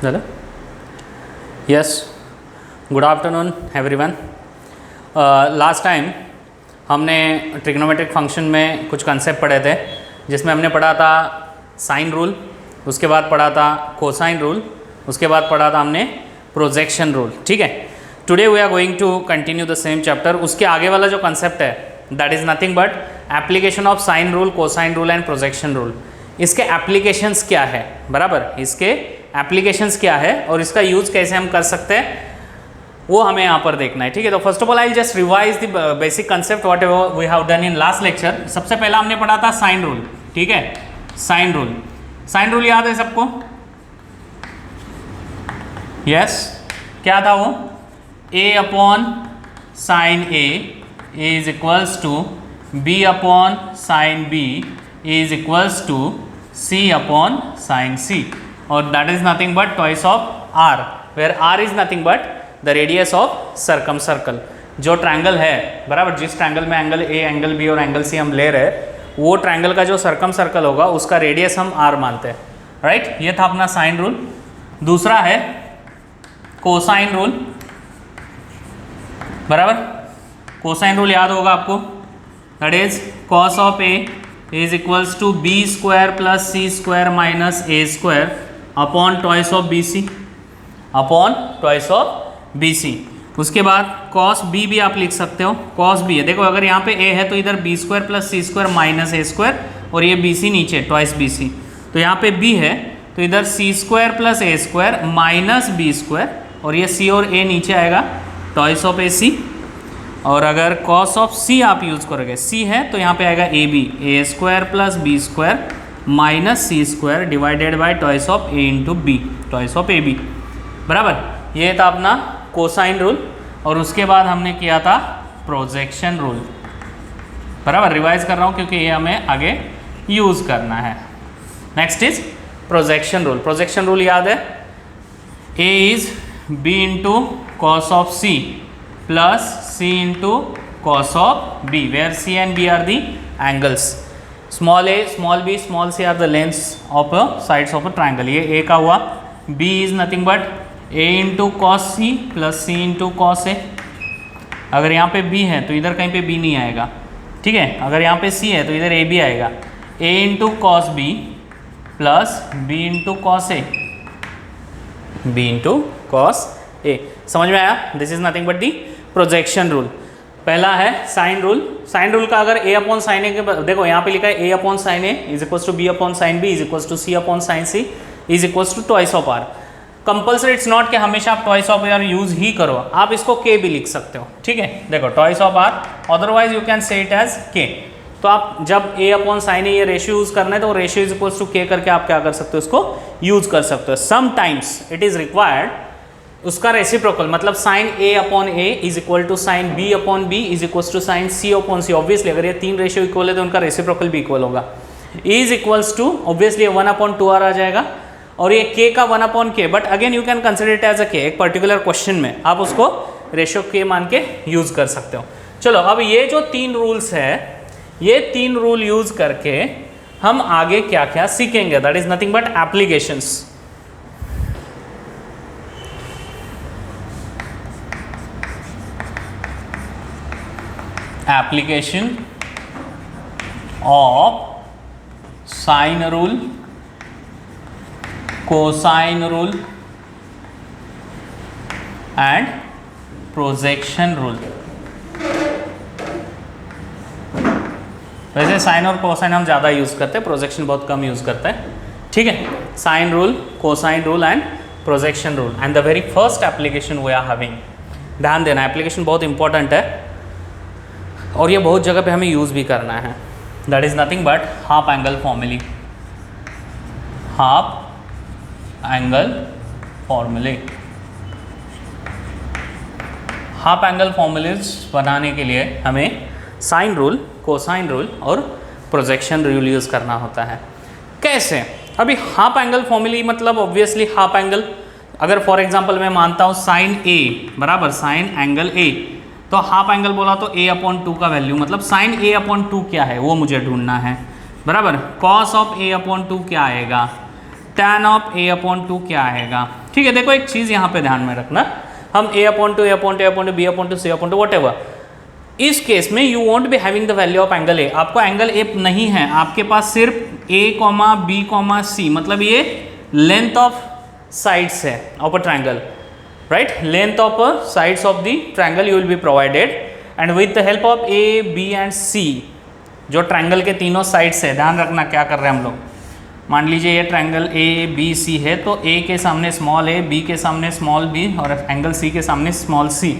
चलो, yes, good afternoon everyone. Last time हमने trigonometric function में कुछ कंसेप्ट पढ़े थे, जिसमें हमने पढ़ा था साइन रूल, उसके बाद पढ़ा था कोसाइन रूल, उसके बाद पढ़ा था हमने प्रोजेक्शन रूल। ठीक है, today we are going to continue the same chapter. उसके आगे वाला जो कंसेप्ट है that is nothing but application of sine rule, cosine rule and projection rule. इसके एप्लीकेशंस क्या है, बराबर, इसके एप्लीकेशंस क्या है और इसका यूज़ कैसे हम कर सकते हैं वो हमें यहाँ पर देखना है। ठीक है, तो first of all I just revise the basic concept whatever we have done in last lecture. सबसे पहला हमने पढ़ा था साइन रूल। ठीक है, साइन रूल, साइन रूल याद है सबको? यस, क्या था वो? a upon sine a is equals to b upon sine b is equals to c upon sine c, और that is nothing but twice of r, where r is nothing but the radius of circum circle. जो triangle है, बराबर, जिस triangle में angle a, angle b और angle c हम ले रहे हैं, वो ट्रायंगल का जो सर्कम सर्कल होगा उसका रेडियस हम r मानते हैं। राइट, ये था अपना साइन रूल। दूसरा है कोसाइन रूल, बराबर। कोसाइन रूल याद होगा आपको, that is cos of a is equals to b square plus c square minus a square upon twice of bc, upon twice of bc। उसके बाद cos b भी आप लिख सकते हो, cos b है, देखो अगर यहाँ पे a है तो इधर b square plus c square minus a square, और ये bc नीचे ट्वाइस bc, तो यहाँ पे b है तो इधर c square plus a square minus b square, और ये c और a नीचे आएगा ट्वाइस ऑफ ac। और अगर cos ऑफ c आप यूज़ करोगे, c है तो यहाँ पे आएगा ab, a square plus b square minus c square divided by twice of a into b, twice of ab, बराबर। ये था अपना कोसाइन रूल, और उसके बाद हमने किया था प्रोजेक्शन रूल, बराबर। रिवाइज कर रहा हूँ क्योंकि ये हमें आगे यूज़ करना है। Next is projection rule. Projection rule याद है, a is b into cos of c plus c into cos of b, where c and b are the angles. Small a, small b, small c are the lengths of sides of a triangle. ये a का हुआ, b is nothing but a into cos C plus c into cos A. अगर यहाँ पे b है तो इधर कहीं पे b नहीं आएगा, ठीक है। अगर यहाँ पे c है तो इधर a b आएगा, a into cos b plus b into cos A, b into cos A. समझ में आया? This is nothing but the projection rule. पहला है साइन रूल। साइन रूल का अगर a अपॉन साइन ए के, देखो यहाँ पे लिखा है a upon sine A is equals to b upon sine b is equals to c upon sine c is equals to twice of r। Compulsory it's not कि हमेशा आप ट्वाइस ऑफ आर यूज ही करो, आप इसको के भी लिख सकते हो, ठीक है। देखो twice of R, otherwise you can say it as K. तो आप जब a अपॉन साइन ए ये रेशियो यूज करना है तो रेशियो इज इक्वल्स टू के करके आप क्या कर सकते हो, इसको यूज कर सकते हो। समटाइम्स इट इज रिक्वायर्ड उसका रेसिप्रोकल, मतलब sine a upon A is equal to sine b upon B is equals to sine c upon C. Obviously अगर ये तीन रेशियो इक्वल है तो उनका रेसिप्रोकल भी इक्वल होगा। Is equals to obviously 1 upon 2r आ जाएगा, और ये k का 1 upon K, but again you can consider it as a K. एक पर्टिकुलर क्वेश्चन में आप उसको रेशियो के मान के यूज कर सकते हो। चलो, अब ये जो तीन रूल्स है, ये तीन रूल यूज करके हम आगे क्या क्या सीखेंगे, that is nothing but applications. Application of sine rule, cosine rule and projection rule. वैसे साइन और कोसाइन हम ज़्यादा यूज़ करते हैं, प्रोजेक्शन बहुत कम यूज़ करते हैं, ठीक है। Sine rule, cosine rule and projection rule, and the very first application we are having. ध्यान देना, एप्लीकेशन बहुत इंपॉर्टेंट है और ये बहुत जगह पे हमें यूज़ भी करना है। That is nothing but half angle फॉर्मूले। हाफ एंगल फॉर्मूले, हाफ एंगल फॉर्मूलेज बनाने के लिए हमें साइन रूल, कोसाइन रूल और प्रोजेक्शन रूल यूज़ करना होता है। कैसे? अभी हाफ एंगल फॉर्मूले मतलब ऑब्वियसली हाफ एंगल, अगर फॉर एग्जांपल मैं मानता हूँ साइन ए बराबर साइन एंगल ए, तो हाफ एंगल बोला तो a अपॉन 2 का वैल्यू, मतलब साइन a अपॉन 2 क्या है वो मुझे ढूंढना है, बराबर। कॉस ऑफ a अपॉन 2 क्या आएगा, tan ऑफ a अपॉन 2 क्या आएगा। ठीक है, देखो एक चीज़ यहाँ पे ध्यान में रखना, हम a upon two, a upon two, a upon two, b upon to, c upon to, what ever, इस केस में you want be having the value of angle a, आपको एंगल a नहीं है, आपके पास सिर्फ a, b, c, मतलब ये length of sides है of a triangle, right, length of sides of the triangle you will be provided, and with the help of a, b and c, जो triangle के तीनों साइड्स है, ध्यान रखना क्या कर रहे हैं हम लोग, मान लीजिए ये ट्रायंगल ए बी सी है, तो a के सामने स्मॉल a, b के सामने स्मॉल b और एंगल c के सामने small c,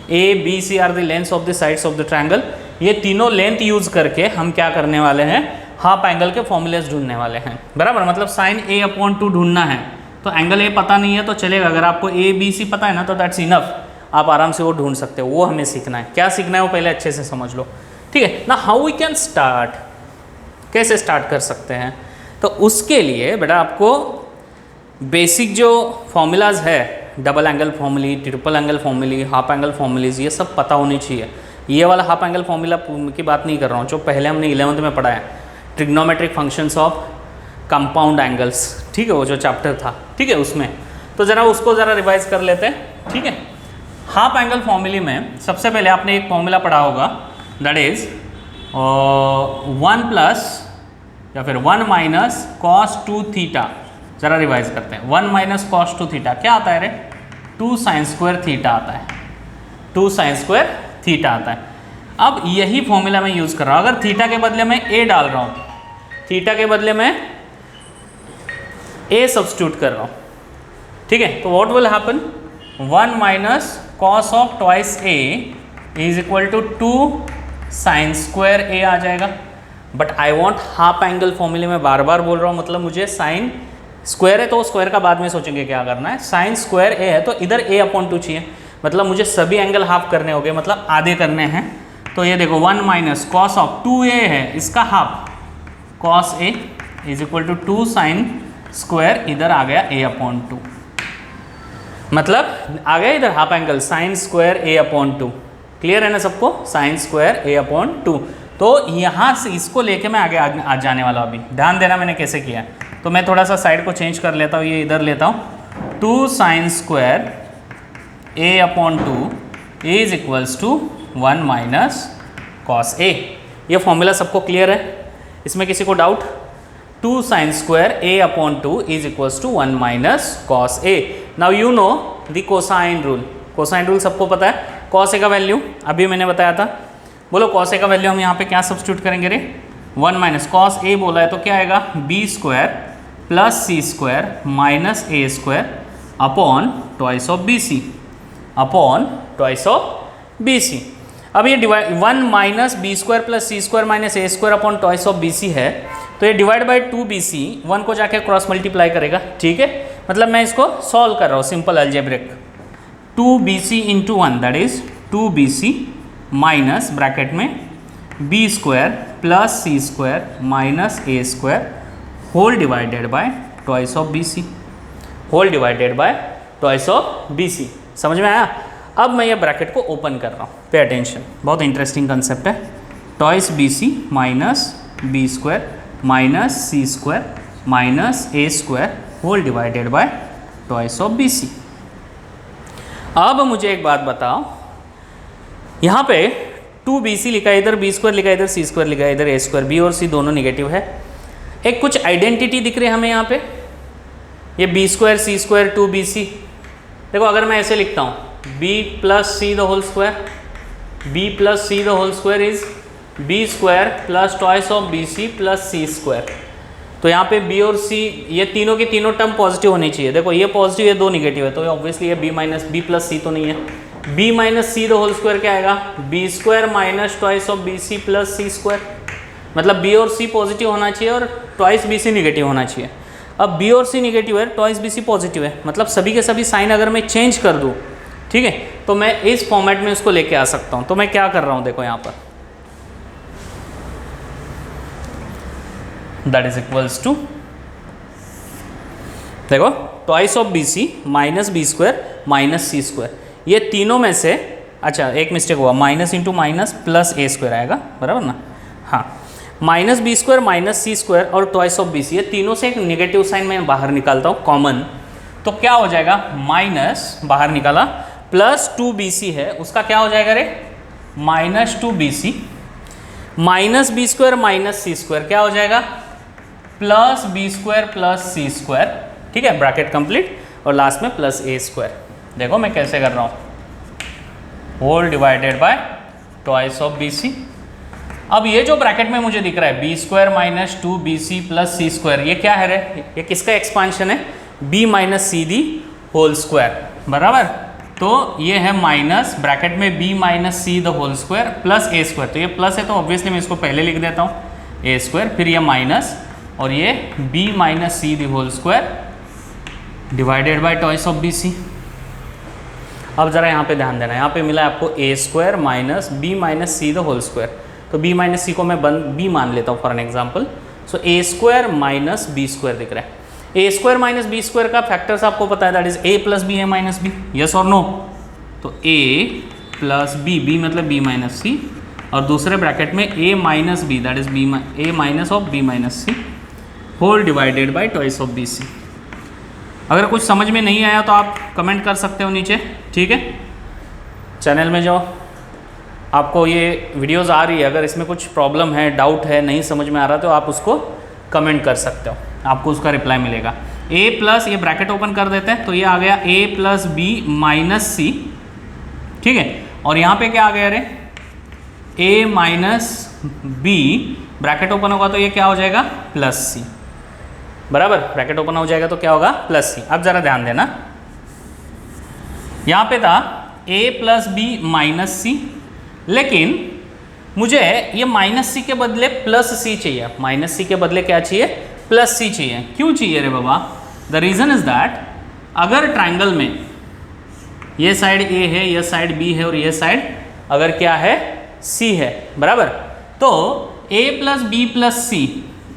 a b c are the lengths of the sides of the triangle. ये तीनों लेंथ यूज करके हम क्या करने वाले हैं, हाफ एंगल के फॉर्मूलेस ढूंढने वाले हैं, बराबर, मतलब साइन a अपॉन 2 ढूंढना है, तो एंगल a पता नहीं है तो चलेगा, अगर आपको a b c पता है ना तो दैट्स इनफ, आप आराम से वो ढूंढ सकते हो, वो हमें सीखना है, क्या सीखना है वो पहले अच्छे से समझ लो। ठीक है ना, हाउ वी कैन स्टार्ट, कैसे स्टार्ट कर सकते हैं, तो उसके लिए बेटा आपको बेसिक जो फॉर्मूलाज है, double angle formulae, triple angle formulae, half angle formulae, ये सब पता होनी चाहिए। ये वाला हाफ एंगल फॉर्मूला की बात नहीं कर रहा हूँ, जो पहले हमने 11th में पढ़ा है, trigonometric functions of compound angles, ठीक है, वो जो चैप्टर था, ठीक है, उसमें तो ज़रा उसको ज़रा रिवाइज कर लेते हैं। ठीक है, हाफ एंगल फॉर्मूले में सबसे पहले आपने एक फॉर्मूला पढ़ा होगा, दैट इज 1 प्लस या फिर 1 माइनस कॉस 2 थीटा, ज़रा रिवाइज करते हैं, 1 माइनस कॉस 2 थीटा क्या आता है रे, 2 साइन स्क्वायर थीटा आता है, 2 साइन स्क्वायर थीटा आता है। अब यही फॉर्मूला मैं यूज़ कर रहा हूँ, अगर थीटा के बदले में a डाल रहा हूँ, थीटा के बदले में a सब्स्टिट्यूट कर रहा हूँ, ठीक है, तो what will happen, 1 minus cos of twice a is equal to 2 sine square a आ जाएगा। But I want half angle फॉर्मूले में बार बार बोल रहा हूँ, मतलब मुझे साइन स्क्वायर है तो स्क्वायर का बाद में सोचेंगे क्या करना है, साइन स्क्वायर a है तो इधर a अपॉन 2 चाहिए, मतलब मुझे सभी एंगल हाफ करने होंगे, मतलब आधे करने हैं। तो ये देखो 1 माइनस कॉस ऑफ 2a है, इसका half cos a is equal to 2 sine square, इधर आ गया a अपॉन 2, मतलब आ गया इधर half angle sine square a upon 2। Clear है ना सबको, साइन स्क्वायर a अपॉन 2। तो यहाँ से इसको लेके मैं आगे आ जाने वाला हूँ, अभी ध्यान देना मैंने कैसे किया है, तो मैं थोड़ा सा साइड को चेंज कर लेता हूँ, ये इधर लेता हूँ, 2 sine square a upon 2 is equals to 1 minus cos a। ये फॉर्मूला सबको क्लियर है, इसमें किसी को doubt, 2 sine square a upon 2 is equals to 1 minus cos a। Now you know the cosine rule, cosine rule सबको पता है, cos a का वैल्यू अभी मैंने बताया था, बोलो कॉस a का वैल्यू हम यहाँ पे क्या सब्स्टिट्यूट करेंगे रे, 1 माइनस कॉस a बोला है तो क्या आएगा, b square plus C square minus a square upon twice of B C, upon twice of B C. अब ये divide 1 minus B square plus C square minus a square upon twice of B C है, तो ये divide by 2bc, 1 को जाके cross multiply करेगा, ठीक है, मतलब मैं इसको सॉल्व कर रहा हूँ, simple algebraic, 2bc into 1 that is 2bc minus bracket में b square plus C square minus a square whole divided by twice of bc, whole divided by twice of bc। समझ में आया? अब मैं ये ब्रैकेट को ओपन कर रहा हूँ, पे अटेंशन, बहुत इंटरेस्टिंग कंसेप्ट है, twice bc minus b square minus C square minus a square whole divided by twice of bc। अब मुझे एक बात बताओ, यहाँ पे 2bc लिखा है, इधर b स्क्वायर लिखा है, इधर c स्क्वायर लिखा है, इधर a स्क्वायर, b और c दोनों निगेटिव है, एक कुछ आइडेंटिटी दिख रही है हमें यहाँ पे, ये b square c square 2bc। देखो अगर मैं ऐसे लिखता हूँ b plus C the whole square, b plus C the whole square is b square plus twice of bc plus c square, तो यहाँ पे b और c ये तीनों की तीनों टर्म पॉजिटिव होनी चाहिए। देखो ये पॉजिटिव, ये दो निगेटिव है, तो ऑब्वियसली ये b minus b plus c तो नहीं है, b minus C the whole square क्या आएगा, b square minus twice of bc plus c square, मतलब b और c पॉजिटिव होना चाहिए और ट्वाइस bc निगेटिव होना चाहिए। अब b और c निगेटिव है, ट्वाइस bc पॉजिटिव है, मतलब सभी के सभी साइन अगर मैं चेंज कर दूँ, ठीक है, तो मैं इस फॉर्मेट में उसको लेके आ सकता हूँ। तो मैं क्या कर रहा हूँ, देखो यहाँ पर दैट इज इक्वल्स टू, देखो twice of bc minus b square minus C square, ये तीनों में से, अच्छा एक मिस्टेक हुआ, minus into minus plus a square आएगा, बराबर ना, हाँ। Minus B square minus C square और ट्वाइस ऑफ बी सी, ये तीनों से एक नेगेटिव साइन मैं बाहर निकालता हूँ कॉमन, तो क्या हो जाएगा, माइनस बाहर निकाला प्लस 2bc है, उसका क्या हो जाएगा रे, minus 2bc minus B square minus C square क्या हो जाएगा, plus B square plus C square, ठीक है, ब्रैकेट कंप्लीट, और लास्ट में प्लस ए स्क्वायर। देखो मैं कैसे कर रहा हूँ, whole divided by twice of B C. अब ये जो ब्रैकेट में मुझे दिख रहा है B square minus 2bc plus C square, ये क्या है रे, ये किसका एक्सपांशन है, b minus C the whole square, बराबर। तो ये है माइनस ब्रैकेट में b minus C the whole square plus A square, तो ये प्लस है तो ऑब्वियसली मैं इसको पहले लिख देता हूँ ए स्क्वायर, फिर ये माइनस और ये b minus C the whole square divided by twice of B C. अब जरा यहाँ पे ध्यान देना, यहाँ पे मिला है आपको A square minus B minus C the whole square, तो b माइनस सी को मैं b मान लेता हूँ for an example. So A square minus B square दिख रहा है, A square minus B square का फैक्टर्स आपको पता है, that is A plus B A minus B, yes और नो। तो ए प्लस बी मतलब b माइनस सी, और दूसरे ब्रैकेट में a minus B that is a minus of b minus C whole divided by twice of B C. अगर कुछ समझ में नहीं आया तो आप कमेंट कर सकते हो नीचे, ठीक है। चैनल में जो आपको ये वीडियोस आ रही है, अगर इसमें कुछ प्रॉब्लम है, डाउट है, नहीं समझ में आ रहा तो आप उसको कमेंट कर सकते हो, आपको उसका रिप्लाई मिलेगा। a प्लस, ये ब्रैकेट ओपन कर देते हैं, तो ये आ गया a प्लस बी माइनस सी, ठीक है, और यहाँ पे क्या आ गया रे, a minus B, bracket open होगा तो ये क्या हो जाएगा, प्लस सी, बराबर, ब्रैकेट ओपन हो जाएगा तो क्या होगा, प्लस सी। अब जरा ध्यान देना, यहाँ पे था a प्लस बी माइनस सी, लेकिन मुझे ये माइनस सी के बदले प्लस सी चाहिए, माइनस सी के बदले क्या चाहिए, प्लस सी चाहिए। क्यों चाहिए रे बाबा, द रीज़न इज दैट अगर ट्राइंगल में ये साइड ए है, ये साइड बी है और ये साइड अगर क्या है, सी है, बराबर, तो a plus B plus C,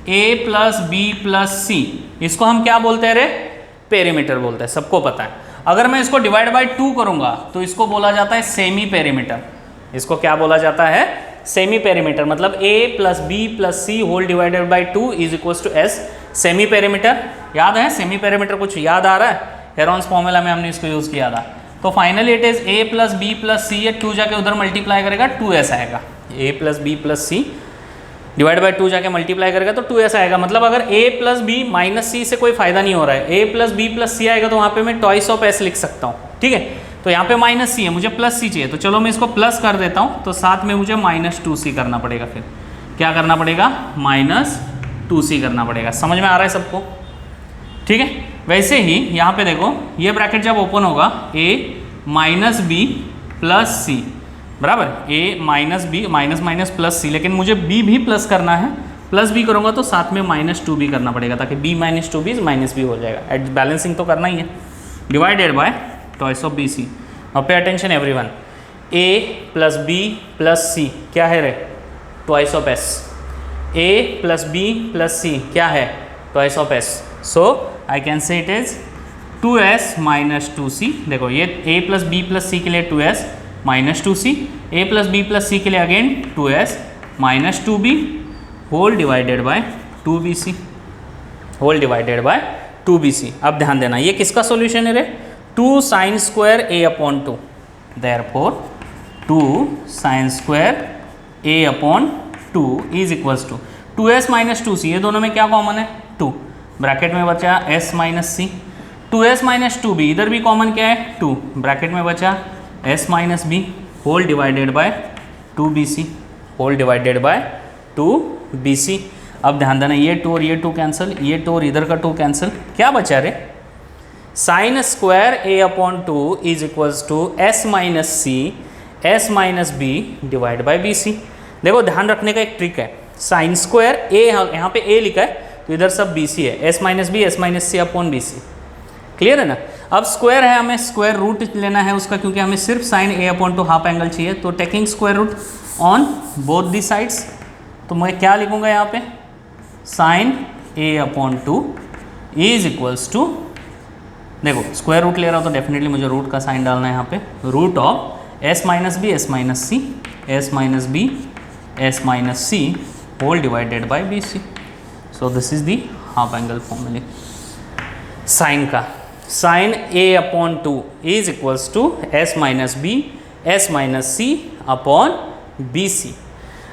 a plus B plus C, इसको हम क्या बोलते हैं रे, पेरीमीटर बोलते हैं, सबको पता है। अगर मैं इसको डिवाइड बाय 2 करूंगा तो इसको बोला जाता है सेमी पेरीमीटर, इसको क्या बोला जाता है, सेमी पेरीमीटर, मतलब a plus B plus C whole divided by 2 is equals to s, semi perimeter. याद है सेमी पेरीमीटर, कुछ याद आ रहा है, हेरोन्स फॉर्मूला में हमने इसको यूज़ किया था। तो finally it is a plus B plus सी, ये 2 जाके उधर मल्टीप्लाई करेगा 2s आएगा, a plus B plus C divide by 2 जाके मल्टीप्लाई करेगा तो 2s आएगा। मतलब अगर a प्लस बी माइनस सी से कोई फायदा नहीं हो रहा है, a प्लस बी प्लस सी आएगा तो वहाँ पे मैं ट्वाइस ऑफ s लिख सकता हूँ, ठीक है। तो यहाँ पे माइनस सी है, मुझे प्लस सी चाहिए, तो चलो मैं इसको प्लस कर देता हूँ, तो साथ में मुझे माइनस 2c करना पड़ेगा, फिर क्या करना पड़ेगा, माइनस 2c करना पड़ेगा। समझ में आ रहा है सबको, ठीक है। वैसे ही यहाँ पे देखो, ये ब्रैकेट जब ओपन होगा a minus B plus C, बराबर, a minus B minus minus plus C, लेकिन मुझे b भी प्लस करना है, प्लस b करूँगा तो साथ में माइनस 2b करना पड़ेगा, ताकि b minus 2b minus b हो जाएगा, एट बैलेंसिंग तो करना ही है, divided by twice of B C. अब pay attention everyone, a plus B plus C क्या है रे, twice of s, a plus B plus C क्या है, twice of s, so I can say it is 2s minus 2c। देखो ये a plus B plus C के लिए 2s minus 2c, a plus B plus C के लिए again 2s minus 2b whole divided by 2bc, whole divided by 2bc। अब ध्यान देना, ये किसका सॉल्यूशन है रे, 2 sine square a upon 2, therefore 2 sine square a upon 2 is equals to 2s minus 2c, ये दोनों में क्या कॉमन है, 2, ब्रैकेट में बचा s माइनस सी, 2s माइनस 2b, इधर भी कॉमन क्या है 2, ब्रैकेट में बचा s minus B whole divided by 2bc, whole divided by 2bc। अब ध्यान देना, ये 2 और ये 2 कैंसिल, ये 2 और इधर का 2 कैंसिल, क्या बचा रे, sine square a upon 2 is equals to s minus C s minus B divide by B C. देखो ध्यान रखने का एक ट्रिक है, साइन स्क्वायर a, यहाँ पे a लिखा है तो इधर सब बी सी है, s minus B s minus सी अपॉन बी सी, क्लियर है ना। अब स्क्वायर है, हमें स्क्वायर रूट लेना है उसका, क्योंकि हमें सिर्फ sine a upon 2 half angle चाहिए, तो taking square root on both the sides, तो मैं क्या लिखूंगा यहाँ पे, sine a upon 2 is equals to, देखो स्क्वायर रूट ले रहा हूँ तो डेफिनेटली मुझे रूट का साइन डालना है यहाँ पे, root of s minus B s minus C s minus B s minus C whole divided by B C. So this is the half angle formulae. Sine का sine A upon two is equals to S minus B S minus C upon B C.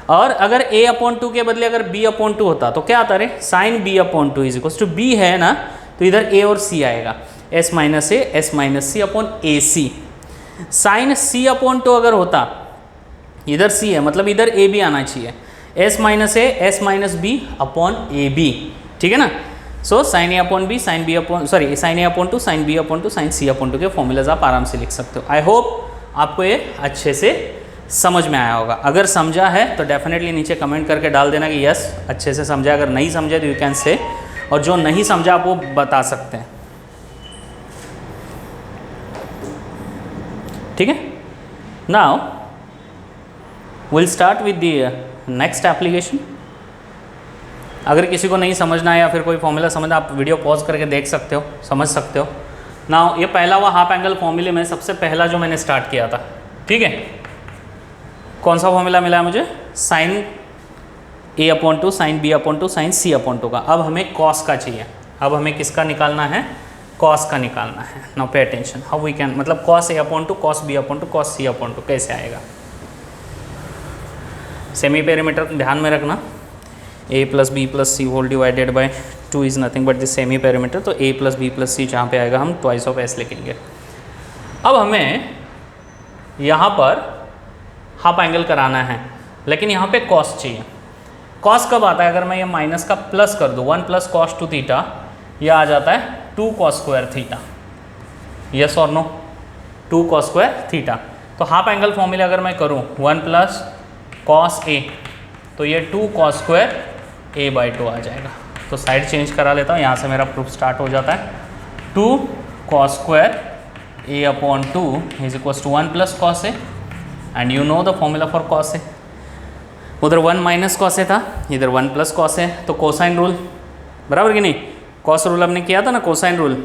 और अगर a upon two के बदले अगर b upon two होता तो क्या आता रे, sine b upon two is equals to b है ना, तो इधर a और c आएगा, s minus A S minus C upon A C. Sine c upon two अगर होता, इधर c है मतलब इधर a भी आना चाहिए, s minus A S minus B upon A B, ठीक है ना। So sine A upon B sine B upon sine A upon two sine B upon two sine C upon two के फॉर्मूलाज आप आराम से लिख सकते हो। आई होप आपको ये अच्छे से समझ में आया होगा। अगर समझा है तो डेफिनेटली नीचे कमेंट करके डाल देना कि यस अच्छे से समझा। अगर नहीं समझे तो यू कैन से, और जो नहीं समझा आप वो बता सकते हैं, ठीक है। Now will start with the next application. अगर किसी को नहीं समझना है या फिर कोई फॉर्मूला समझना, आप वीडियो पॉज करके देख सकते हो, समझ सकते हो। नाउ ये पहला हुआ हाफ एंगल फॉर्मूले में सबसे पहला जो मैंने स्टार्ट किया था, ठीक है। कौन सा फॉर्मूला मिला है मुझे, sine A upon two sine B upon two sine C upon two का। अब हमें कॉस का चाहिए, अब हमें किसका निकालना है, कॉस का निकालना है। Now pay attention how we can, मतलब cos A upon two cos B upon two cos C upon two कैसे आएगा। सेमी पेरीमीटर ध्यान में रखना, a plus B plus C whole divided by two is nothing but the semi perimeter. तो a plus B plus C जहाँ पे आएगा हम ट्वाइस ऑफ s लिखेंगे। अब हमें यहाँ पर हाफ एंगल कराना है, लेकिन यहाँ पे कॉस चाहिए। कॉस कब आता है, अगर मैं ये माइनस का प्लस कर दूँ, 1 प्लस कॉस टू थीटा, यह आ जाता है 2 कॉस स्क्वायर थीटा। यस और नो, 2 कॉस स्क्वायर थीटा। तो हाफ एंगल फॉर्मूला अगर मैं करूँ 1 प्लस कॉस ए, तो ये 2 कॉस स्क्वायर ए बाई 2 आ जाएगा। तो साइड चेंज करा लेता हूँ, यहाँ से मेरा प्रूफ स्टार्ट हो जाता है। 2 cos square A upon 2 is equals to 1 plus cos A, and you know the formula for cos A. उधर 1 माइनस कॉस ए था, इधर 1 प्लस कॉस ए, तो कोसाइन रूल बराबर कि नहीं, कॉस रूल हमने किया था ना, कोसाइन रूल।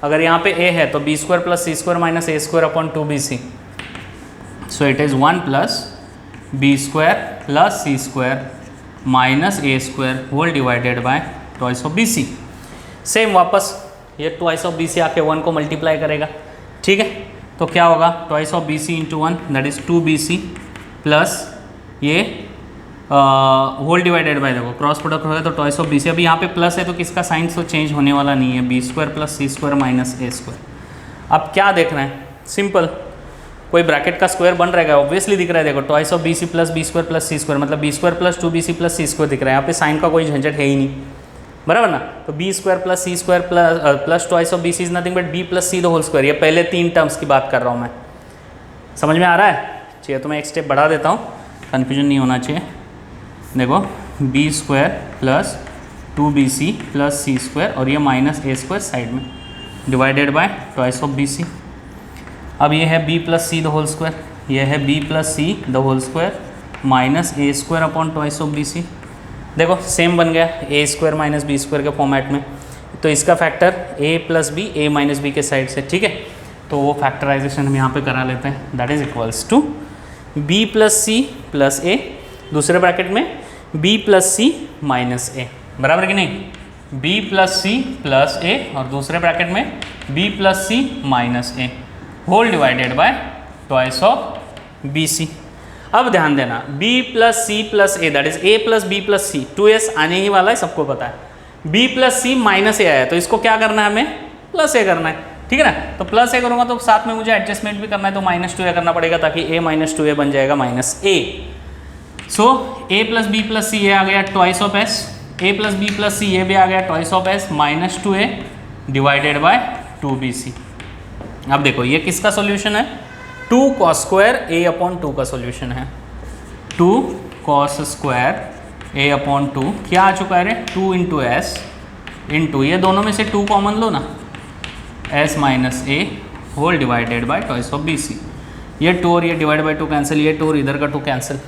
अगर यहाँ पे a है तो B square plus C square minus A square upon 2bc। So it is 1 plus B square plus C square minus A square whole divided by twice of B C. Same वापस ये twice of B C आके 1 को multiply करेगा, ठीक है। तो क्या होगा, twice of B C into 1 that is 2bc plus ये होल डिवाइडेड बाय, देखो क्रॉस प्रोडक्ट होगा तो ट्वाइस ऑफ बी सी। अभी यहाँ पे प्लस है तो किसका साइन तो चेंज होने वाला नहीं है, B square plus C square minus A square. अब क्या देखना है, सिंपल, कोई ब्रैकेट का स्क्वायर बन रहेगा, ऑब्वियसली दिख रहा है। देखो twice of B C plus B square plus C square, मतलब B square plus 2bc plus C square दिख रहा है। यहाँ पे साइन का कोई झंझट है ही नहीं, बराबर ना। तो B square plus C square plus twice of B C is nothing but B plus C the whole square. ये पहले 3 टर्म्स की बात कर रहा हूँ मैं, समझ में आ रहा है। चाहिए तो मैं एक स्टेप बढ़ा देता हूँ, कन्फ्यूजन नहीं होना चाहिए। देखो B square plus 2bc plus C square और ये माइनस ए स्क्वायर साइड में divided by twice of B C. अब ये है b plus C the whole square, ये है b plus C the whole square minus A square upon twice of B C. देखो same बन गया, A square minus B square के format में। तो इसका factor a plus B A minus B के साइड से, ठीक है। तो वो फैक्टराइजेशन हम यहाँ पे करा लेते हैं, that is equals to b plus c plus a, दूसरे ब्रैकेट में b plus c minus a, बराबर कि नहीं, b plus c plus a और दूसरे ब्रैकेट में b plus c minus A whole divided by twice of B C. अब ध्यान देना, b plus c plus a that is a plus B plus c, 2s आने ही वाला है, सबको पता है। b प्लस सी माइनस ए आया तो इसको क्या करना है, हमें प्लस ए करना है, ठीक है ना। तो प्लस ए करूँगा तो साथ में मुझे एडजस्टमेंट भी करना है, तो माइनस 2a करना पड़ेगा ताकि a माइनस 2a बन जाएगा minus a। So a plus B plus सी ये आ गया twice of s, a plus B plus सी ये भी आ गया twice of s minus 2a divided by 2bc। अब देखो ये किसका सॉल्यूशन है, 2 कॉस स्क्वायर a अपॉन 2 का सॉल्यूशन है। 2 कॉस स्क्वायर a अपॉन 2 क्या आ चुका है रे, 2 इंटू एस इंटू ये दोनों में से 2 कॉमन लो ना, s minus A whole divided by twice of B C. ये 2 और ये डिवाइड बाय 2 कैंसिल, ये 2 और इधर का 2 कैंसिल।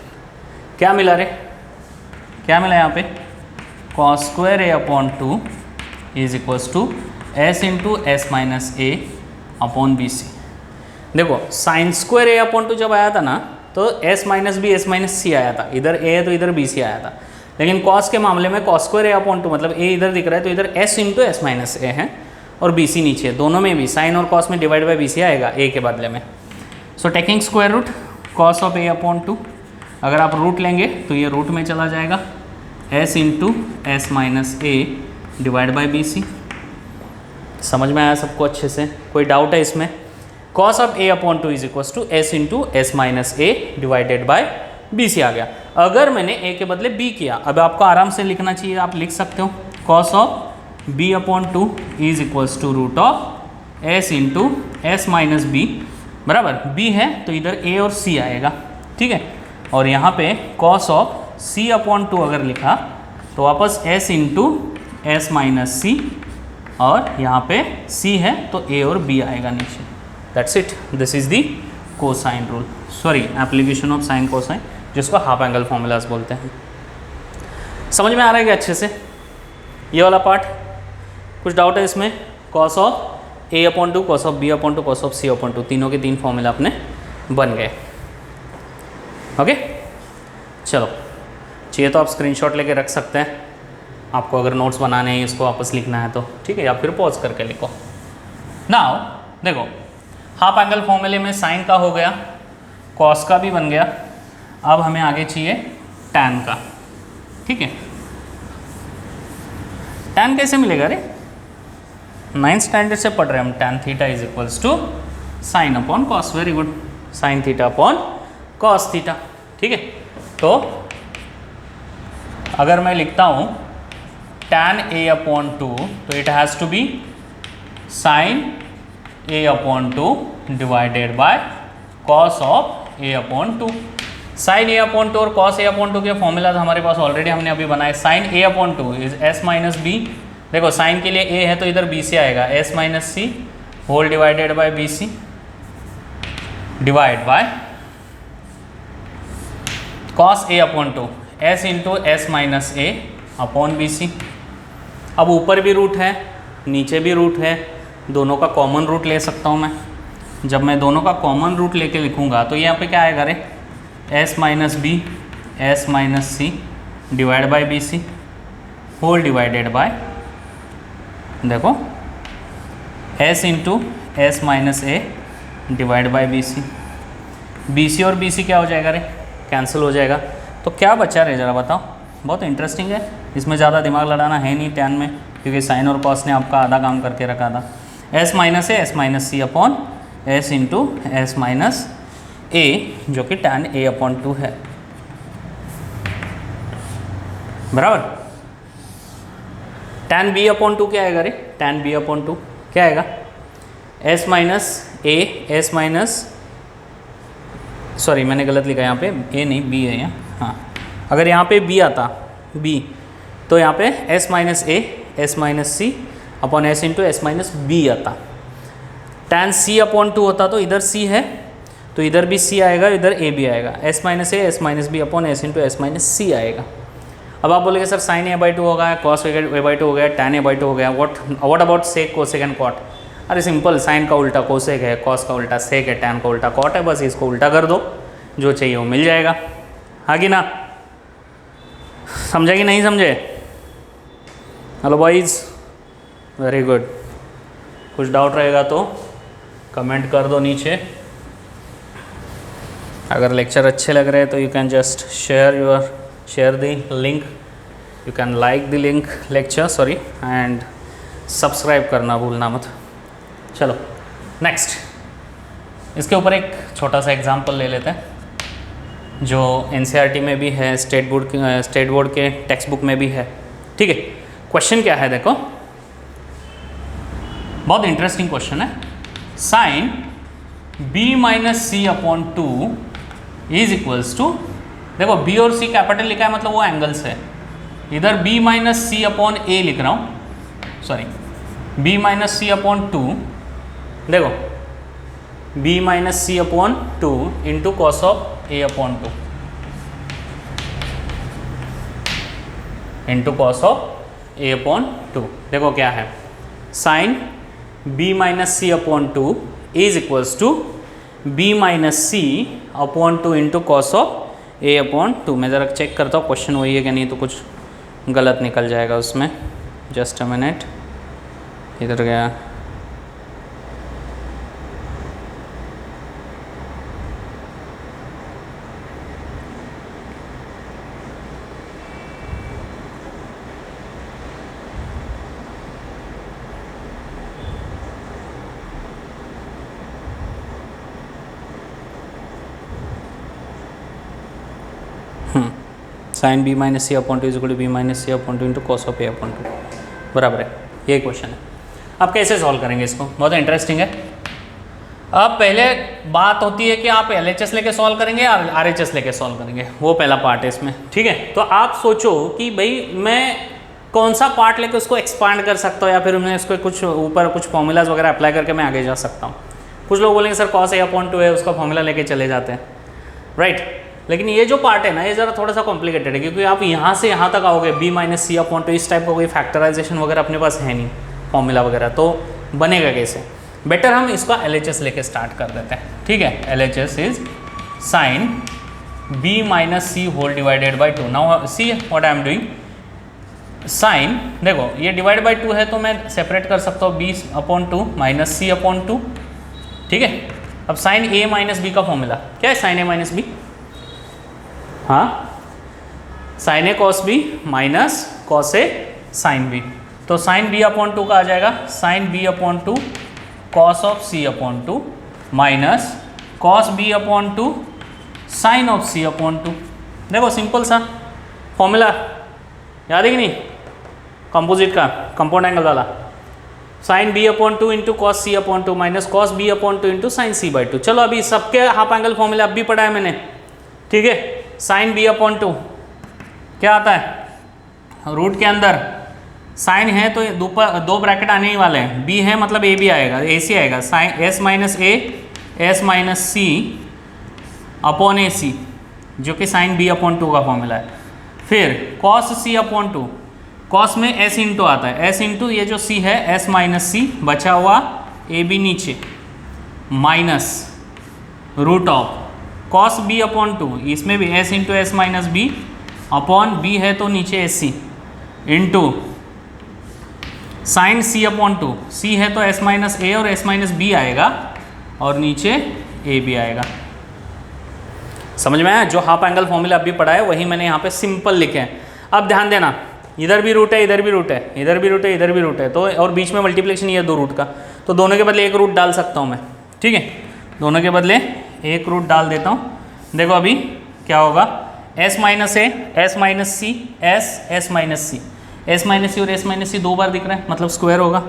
क्या मिला रे, क्या मिला यहाँ पे, cos square A upon 2 is equals to S into S minus A upon B C. देखो साइन स्क्वायर ए अपॉन 2 जब आया था ना तो s minus B S minus c आया था, इधर a है तो इधर बी सी आया था। लेकिन कॉस के मामले में cos square A upon to, मतलब ए इधर दिख रहा है तो इधर एस इंटू एस माइनस ए है और बी सी नीचे, दोनों में भी साइन और कॉस में डिवाइड बाय बी सी आएगा ए के बदले में। सो taking square root cos of A upon two, अगर आप रूट लेंगे तो ये रूट में चला जाएगा, S into S minus A divide by B C. समझ में आया सबको अच्छे से? कोई डाउट है इसमें? Cos of A upon two is equal to S into S minus a divided by B c आ गया। अगर मैंने ए के बदले बी किया, अब आपको आराम से लिखना चाहिए, आप लिख सकते हो cos of B upon two is equals to root of S into S minus B, बराबर बी है तो इधर ए और सी आएगा, ठीक है। और यहाँ पे cos of C upon two अगर लिखा तो वापस एस इंटू एस माइनस सी, और यहाँ पे सी है तो ए और बी आएगा नीचे। That's it, this is the cosine rule, sorry application of sine cosine, जिसको हाफ एंगल फॉर्मूलाज बोलते हैं। समझ में आ रहा है कि अच्छे से ये वाला पार्ट? कुछ डाउट है इसमें? Cos of A upon two, cos of B upon two, cos of C upon two, तीनों के तीन फॉर्मूला अपने बन गए। ओके चलो, चाहिए तो आप स्क्रीनशॉट लेके रख सकते हैं, आपको अगर नोट्स बनाने हैं इसको वापस लिखना है तो, ठीक है, या फिर पॉज करके लिखो। नाउ देखो, हाफ एंगल फॉर्मूले में साइन का हो गया, कॉस का भी बन गया, अब हमें आगे चाहिए टैन का, ठीक है। टैन कैसे मिलेगा रे? 9th स्टैंडर्ड से पढ़ रहे हैं हम। Tan theta is equals to sine upon cos, very good, sine theta upon cos theta, ठीक है। तो अगर मैं लिखता हूँ टैन ए अपॉन टू, तो it has to be sine A upon two divided by cos of A upon two. Sine A upon two और cos A upon two के फॉर्मूलाज हमारे पास ऑलरेडी हमने अभी बनाए। Sine A upon two is s minus B, देखो sine के लिए ए है तो इधर बी सी आएगा, s minus C whole divided by B c divide by cos A upon two, S into S minus A upon B C. अब ऊपर भी रूट है नीचे भी रूट है, दोनों का कॉमन रूट ले सकता हूँ मैं। जब मैं दोनों का कॉमन रूट लेके लिखूँगा तो यहाँ पे क्या आएगा रे? S minus B S minus c divide by B c whole divided by, देखो s into S minus A divide by B c. B सी और बी सी क्या हो जाएगा रे? कैंसिल हो जाएगा। तो क्या बचा रे ज़रा बताओ? बहुत इंटरेस्टिंग है, इसमें ज़्यादा दिमाग लड़ाना है नहीं टैन में, क्योंकि साइन और कॉस ने आपका आधा काम करके रखा था। S minus A S minus C upon s into S minus a, जो कि टैन ए अपॉन टू है, बराबर। टैन बी अपॉन टू क्या आएगा रे? टैन बी अपॉन टू क्या आएगा? S minus A S minus, sorry मैंने गलत लिखा यहाँ पे, ए नहीं बी है यहाँ, हाँ। अगर यहाँ पे बी आता बी, तो यहाँ पे s minus A S minus C upon s into S minus b आता। टैन सी अपॉन टू होता तो इधर सी है तो इधर भी सी आएगा, इधर ए भी आएगा, s minus A S minus B upon s into S minus c आएगा। अब आप बोलेंगे sir sine a by two हो गया, कॉस ए बाई टू हो गया, टैन ए बाई टू हो गया, what about sec cosec and cot? अरे सिंपल, साइन का उल्टा कोसेक है, कॉस का उल्टा सेक है, टैन का उल्टा कॉट है, बस इसको उल्टा कर दो, जो चाहिए वो मिल जाएगा। हाँ कि ना? समझे कि नहीं समझे? Hello boys, very good. कुछ डाउट रहेगा तो कमेंट कर दो नीचे। अगर लेक्चर अच्छे लग रहे हैं तो you can just share the link, you can like the link lecture, sorry, and subscribe करना भूलना मत। चलो नेक्स्ट, इसके ऊपर एक छोटा सा एग्जांपल ले लेते हैं जो एनसीईआरटी में भी है, स्टेट बोर्ड के टेक्स्ट बुक में भी है, ठीक है। क्वेश्चन क्या है देखो, बहुत इंटरेस्टिंग क्वेश्चन है। Sine b minus C upon two is equals to, देखो b और c कैपिटल लिखा है मतलब वो एंगल्स है, इधर b minus C upon A लिख रहा हूँ, सॉरी b माइनस सी अपॉन टू, देखो b minus C upon two into cos of A upon two into cos of A upon two. देखो क्या है, sine b minus C upon two is equals to b minus C upon two into cos of a/2। मैं ज़रा check करता हूँ question वही है कि नहीं, तो कुछ गलत निकल जाएगा उसमें। जस्ट अ मिनट, इधर गया। Sine B minus C upon two is equal to B minus C upon two into cos of A upon two, बराबर है। ये क्वेश्चन है। आप कैसे सॉल्व करेंगे इसको? बहुत इंटरेस्टिंग है। अब पहले बात होती है कि आप LHS लेके सॉल्व करेंगे या RHS लेके सॉल्व करेंगे, वो पहला पार्ट है इसमें, ठीक है। तो आप सोचो कि भाई मैं कौन सा पार्ट लेके उसको एक्सपांड कर सकता हूँ, या फिर मैं इसको कुछ ऊपर कुछ फॉर्मूलाज वगैरह अप्लाई करके मैं आगे जा सकता हूँ। कुछ लोग बोलेंगे sir cos A upon to है, उसका फॉर्मूला लेके चले जाते हैं, राइट। लेकिन ये जो पार्ट है ना, ये ज़रा थोड़ा सा कॉम्प्लिकेटेड है, क्योंकि आप यहाँ से यहाँ तक आओगे B minus C upon to, इस टाइप का कोई फैक्टराइजेशन वगैरह अपने पास है नहीं, फॉर्मूला वगैरह, तो बनेगा कैसे? बेटर हम इसका LHS लेके स्टार्ट कर देते हैं, ठीक है। LHS is sine B minus C whole divided by two. Now see what I am doing, sine, देखो ये डिवाइड बाई टू है तो मैं सेपरेट कर सकता हूँ बी अपॉन टू माइनस सी अपॉन टू, ठीक है। अब साइन ए माइनस बी का फॉर्मूला क्या है? साइन ए माइनस बी, हाँ, sine A cos B minus cos A sine B. तो साइन बी अपॉन टू का आ जाएगा sine B upon two cos of C upon two minus cos B upon two sine of C upon two. देखो simple सा formula, याद है कि नहीं? कंपोजिट का, कंपाउंड एंगल वाला, sine B upon two into cos C upon two minus cos B upon two into sine C by two. चलो अभी सबके हाफ एंगल फॉर्मूला अब भी पढ़ा है मैंने, ठीक है। साइन बी अपॉन टू क्या आता है? रूट के अंदर साइन है तो दो ब्रैकेट आने ही वाले हैं, बी है मतलब ए भी आएगा, ए सी आएगा, sine s minus A S minus C upon A c, जो कि साइन बी अपॉन टू का फॉर्मूला है। फिर कॉस सी अपॉन टू, कॉस में एस इंटू आता है, एस इंटू ये जो सी है एस माइनस सी, बचा हुआ ए बी नीचे, minus root of cos B upon two, इसमें भी s into S minus B upon b है तो नीचे s c into sine C upon two, C है तो एस माइनस ए और एस माइनस बी आएगा और नीचे ए बी आएगा। समझ में आया? जो हाफ एंगल फॉर्मूला अभी पढ़ा है वही मैंने यहाँ पे सिंपल लिखे हैं। अब ध्यान देना, इधर भी रूट है, इधर भी रूट है, इधर भी रूट है, इधर भी रूट है, तो और बीच में मल्टीप्लिकेशन ही है दो रूट का, तो दोनों के बदले एक रूट डाल सकता हूँ मैं, ठीक है। दोनों के बदले एक रूट डाल देता हूँ। देखो अभी क्या होगा, s minus A S minus c s minus c, s minus सी और एस माइनस सी दो बार दिख रहा है, मतलब स्क्वायर होगा।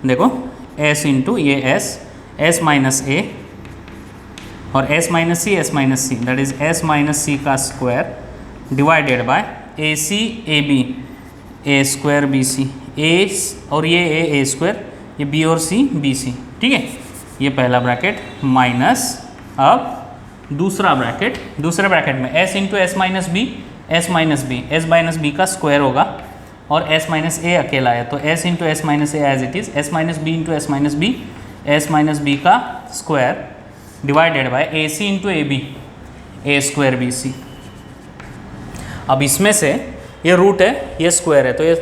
देखो एस इंटू ये एस माइनस ए और s minus c, that is s minus c का square divided by a c a b, a square b c, a और ये ए स्क्वायर, ये बी और सी बी सी, ठीक है। ये पहला ब्रैकेट माइनस, अब दूसरा ब्रैकेट, दूसरे ब्रैकेट में s into S minus B, S minus B का स्क्वायर होगा और एस माइनस ए अकेला है, तो s into S minus a as it is, s minus b into S minus B का square divided by a c into a b, a square b सी। अब इसमें से ये रूट है, ये स्क्वायर है, तो ये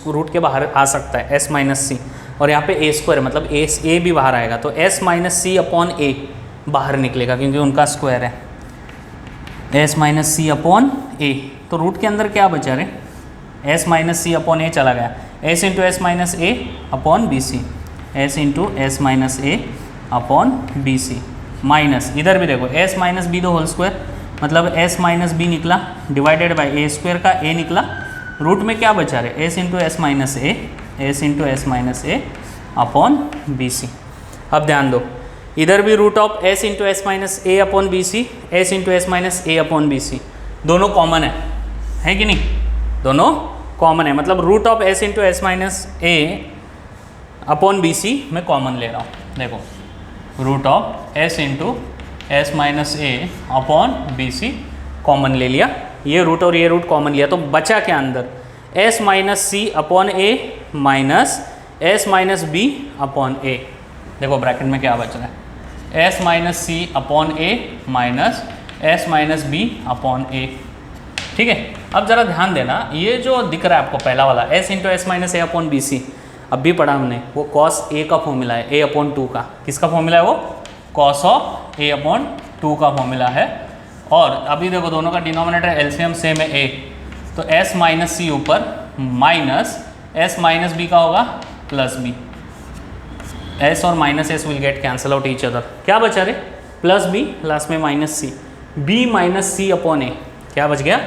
रूट के बाहर आ सकता है एस माइनस सी, और यहाँ पे ए स्क्वायर मतलब ए भी बाहर आएगा, तो s minus C upon a बाहर निकलेगा क्योंकि उनका स्क्वायर है, s minus C upon a. तो रूट के अंदर क्या बचा रहे, s minus C upon a चला गया, एस इंटू एस माइनस ए upon B c, s into S minus ए अपॉन बी सी, माइनस इधर भी देखो s minus b the whole square, मतलब एस माइनस बी निकला डिवाइडेड बाई ए स्क्वायर का ए निकला, root में क्या बचा रहे, एस इंटू एस माइनस ए, एस इंटू एस माइनस ए अपॉन बी सी। अब ध्यान दो, इधर भी root of S into S minus A upon B c, s into S minus A upon B c, दोनों कॉमन है कि नहीं? दोनों कॉमन है, मतलब root of S into S minus A upon B c मैं कॉमन ले रहा हूँ। देखो root of S into S minus A upon B C common ले लिया, ये रूट और ये रूट कॉमन लिया, तो बचा क्या अंदर, s minus C upon a minus s minus B upon a. देखो ब्रैकेट में क्या बच रहा है, s minus C upon a minus s minus B upon a. ठीक है, अब ज़रा ध्यान देना, ये जो दिख रहा है आपको पहला वाला एस इंटू एस माइनस ए अपॉन बी सी, अब भी पढ़ा हमने, वो कॉस ए का फॉर्मूला है, ए अपॉन 2 का। किसका फॉर्मूला है वो? कॉस ऑफ ए अपॉन 2 का फॉर्मूला है। और अभी देखो दोनों का डिनोमिनेटर एलसीएम सेम है ए, तो एस माइनस सी ऊपर माइनस एस माइनस बी का होगा प्लस बी। एस और minus S will get cancel out each other. क्या बचा रे? प्लस बी, लास्ट में माइनस सी, बी माइनस सी अपॉन ए। क्या बच गया?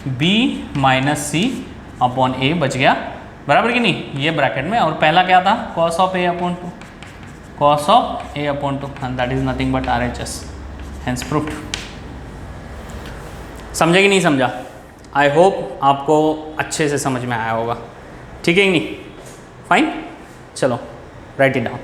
बी माइनस सी अपॉन ए बच गया, बराबर कि नहीं? ये ब्रैकेट में। और पहला क्या था? Cos of A upon 2, cos of A upon 2, and that is nothing but R H S, hence proved. समझे कि नहीं समझा? आई होप आपको अच्छे से समझ में आया होगा। ठीक है कि नहीं? फाइन, चलो राइट इट डाउन।